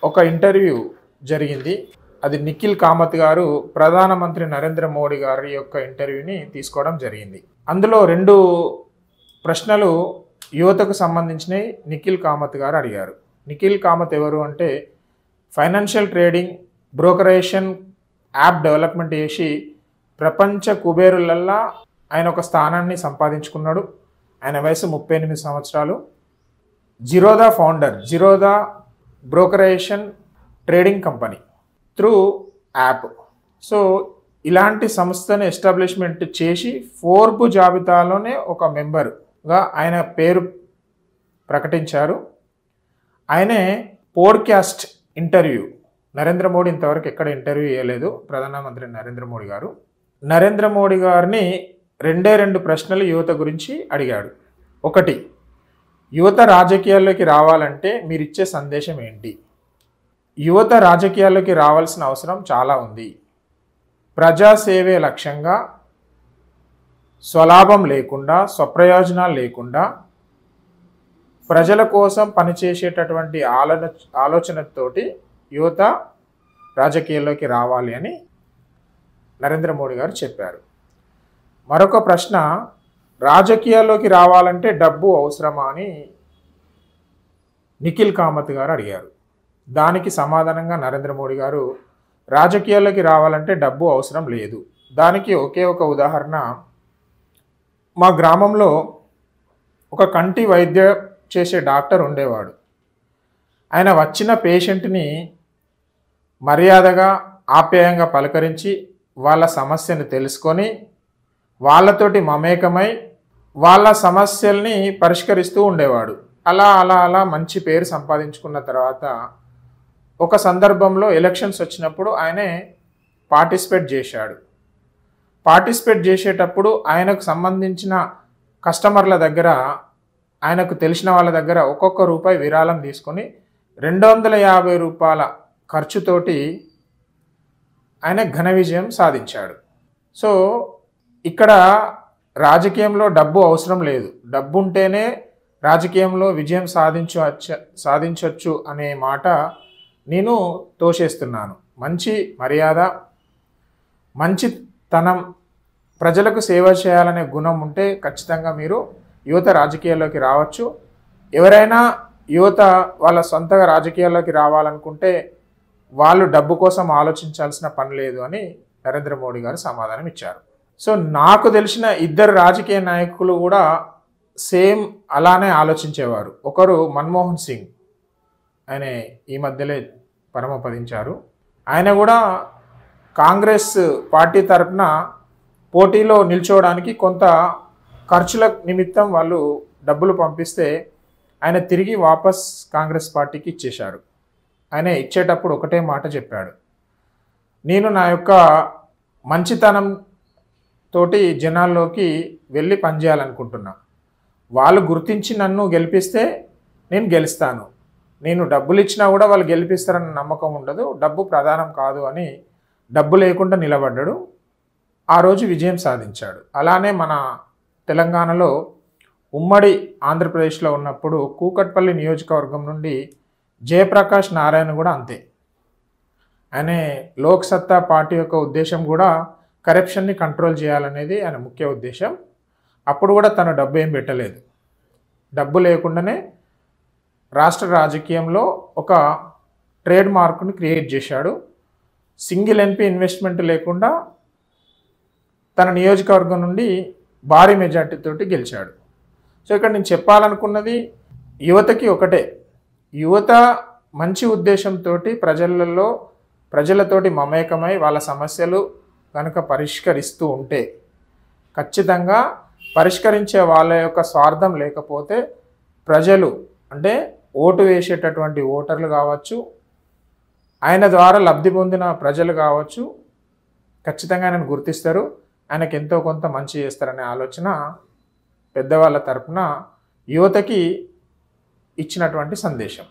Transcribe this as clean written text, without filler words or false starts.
ఒక ఇంటర్వ్యూ జరిగింది. అది నిఖిల్ కామత్ గారు ప్రధానమంత్రి నరేంద్ర మోడీ గారి యొక్క ఇంటర్వ్యూని తీసుకోవడం జరిగింది. అందులో 2 ప్రశ్నలు యువతకు సంబంధించినవి నిఖిల్ కామత్ గారు అడిగారు. నిఖిల్ కామత్ ఎవరు అంటే ఫైనాన్షియల్ ట్రేడింగ్ బ్రోకరేషన్ యాప్ డెవలప్మెంట్ చేసి ప్రపంచ కుబేరులల్లా ఆయన ఒక స్థానాన్ని సంపాదించుకున్నాడు. ఆయన వయసు 38 సంవత్సరాలు. Zerodha founder, Zerodha brokerage trading company through app. So ఇలాంటి సంస్థను ఎస్టాబ్లిష్మెంట్ చేసి ఫోర్బ్ జాబితాలోనే ఒక మెంబర్గా ఆయన పేరు ప్రకటించారు. ఆయనే పోడ్కాస్ట్ ఇంటర్వ్యూ నరేంద్ర మోడీ ఇంతవరకు ఎక్కడ ఇంటర్వ్యూ చేయలేదు. ప్రధానమంత్రి నరేంద్ర మోడీ గారు నరేంద్ర మోడీ గారిని 2 ప్రశ్నలు యువత గురించి అడిగాడు. 1, యువత రాజకీయాల్లోకి రావాలంటే మీరిచ్చే సందేశం ఏంటి? యువత రాజకీయాల్లోకి రావాల్సిన అవసరం చాలా ఉంది. ప్రజాసేవే లక్ష్యంగా, స్వలాభం లేకుండా, స్వప్రయోజనాలు లేకుండా ప్రజల కోసం పనిచేసేటటువంటి ఆలోచనతోటి యువత రాజకీయాల్లోకి రావాలి అని నరేంద్ర మోడీ గారు చెప్పారు. మరొక ప్రశ్న, రాజకీయాల్లోకి రావాలంటే డబ్బు అవసరమా అని నిఖిల్ కామత్ గారు అడిగారు. దానికి సమాధానంగా నరేంద్ర మోడీ గారు రాజకీయాల్లోకి రావాలంటే డబ్బు అవసరం లేదు. దానికి ఒకే ఒక ఉదాహరణ, మా గ్రామంలో ఒక కంటి వైద్య చేసే డాక్టర్ ఉండేవాడు. ఆయన వచ్చిన పేషెంట్ని మర్యాదగా ఆప్యాయంగా పలకరించి వాళ్ళ సమస్యను తెలుసుకొని వాళ్ళతోటి మమేకమై వాళ్ళ సమస్యల్ని పరిష్కరిస్తూ ఉండేవాడు. అలా అలా అలా మంచి పేరు సంపాదించుకున్న తర్వాత ఒక సందర్భంలో ఎలక్షన్స్ వచ్చినప్పుడు ఆయనే పార్టిసిపేట్ చేశాడు. పార్టిసిపేట్ చేసేటప్పుడు ఆయనకు సంబంధించిన కస్టమర్ల దగ్గర, ఆయనకు తెలిసిన వాళ్ళ దగ్గర ఒక్కొక్క రూపాయి విరాళం తీసుకొని 250 రూపాయల ఖర్చుతోటి ఆయన ఘన విజయం సాధించాడు. సో ఇక్కడ రాజకీయంలో డబ్బు అవసరం లేదు, డబ్బు ఉంటేనే రాజకీయంలో విజయం సాధించవచ్చు అనే మాట నేను తోసేస్తున్నాను. మంచి మర్యాద, మంచితనం, ప్రజలకు సేవ చేయాలనే గుణం ఉంటే ఖచ్చితంగా మీరు యువత రాజకీయాల్లోకి రావచ్చు. ఎవరైనా యువత వాళ్ళ సొంతగా రాజకీయాల్లోకి రావాలనుకుంటే వాళ్ళు డబ్బు కోసం ఆలోచించాల్సిన పని లేదు అని నరేంద్ర మోడీ గారు సమాధానం ఇచ్చారు. సో నాకు తెలిసిన 2 రాజకీయ నాయకులు కూడా సేమ్ అలానే ఆలోచించేవారు. ఒకరు మన్మోహన్ సింగ్, ఆయన ఈ మధ్యలో పరమపదించారు. ఆయన కూడా కాంగ్రెస్ పార్టీ తరఫున పోటీలో నిల్చోవడానికి కొంత ఖర్చుల నిమిత్తం వాళ్ళు డబ్బులు పంపిస్తే ఆయన తిరిగి వాపస్ కాంగ్రెస్ పార్టీకి ఇచ్చేశారు. ఆయన ఇచ్చేటప్పుడు ఒకటే మాట చెప్పాడు, నేను నా యొక్క మంచితనం తోటి జనాల్లోకి వెళ్ళి పనిచేయాలనుకుంటున్నా. వాళ్ళు గుర్తించి నన్ను గెలిపిస్తే నేను గెలుస్తాను. నేను డబ్బులు ఇచ్చినా కూడా వాళ్ళు గెలిపిస్తారన్న నమ్మకం ఉండదు. డబ్బు ప్రధానం కాదు అని డబ్బు లేకుండా నిలబడ్డాడు. ఆ రోజు విజయం సాధించాడు. అలానే మన తెలంగాణలో ఉమ్మడి ఆంధ్రప్రదేశ్లో ఉన్నప్పుడు కూకట్పల్లి నియోజకవర్గం నుండి జయప్రకాష్ నారాయణ కూడా అంతే. ఆయన లోక్ సత్తా పార్టీ యొక్క ఉద్దేశం కూడా కరప్షన్ని కంట్రోల్ చేయాలనేది ఆయన ముఖ్య ఉద్దేశం. అప్పుడు కూడా తను డబ్బు ఏం పెట్టలేదు. డబ్బు లేకుండానే రాష్ట్ర రాజకీయంలో ఒక ట్రేడ్ మార్క్ని క్రియేట్ చేశాడు. సింగిల్ ఎంపీ ఇన్వెస్ట్మెంట్ లేకుండా తన నియోజకవర్గం నుండి భారీ మెజార్టీతోటి గెలిచాడు. సో ఇక్కడ నేను చెప్పాలనుకున్నది యువతకి ఒకటే, యువత మంచి ఉద్దేశంతో ప్రజలతోటి మమేకమై వాళ్ళ సమస్యలు కనుక పరిష్కరిస్తూ ఉంటే ఖచ్చితంగా పరిష్కరించే వాళ్ళ యొక్క స్వార్థం లేకపోతే ప్రజలు అంటే ఓటు వేసేటటువంటి ఓటర్లు కావచ్చు, ఆయన ద్వారా లబ్ధి పొందిన ప్రజలు కావచ్చు, ఖచ్చితంగా ఆయనను గుర్తిస్తారు, ఆయనకు ఎంతో కొంత మంచి చేస్తారనే ఆలోచన పెద్దవాళ్ళ తరపున యువతకి ఇచ్చినటువంటి సందేశం.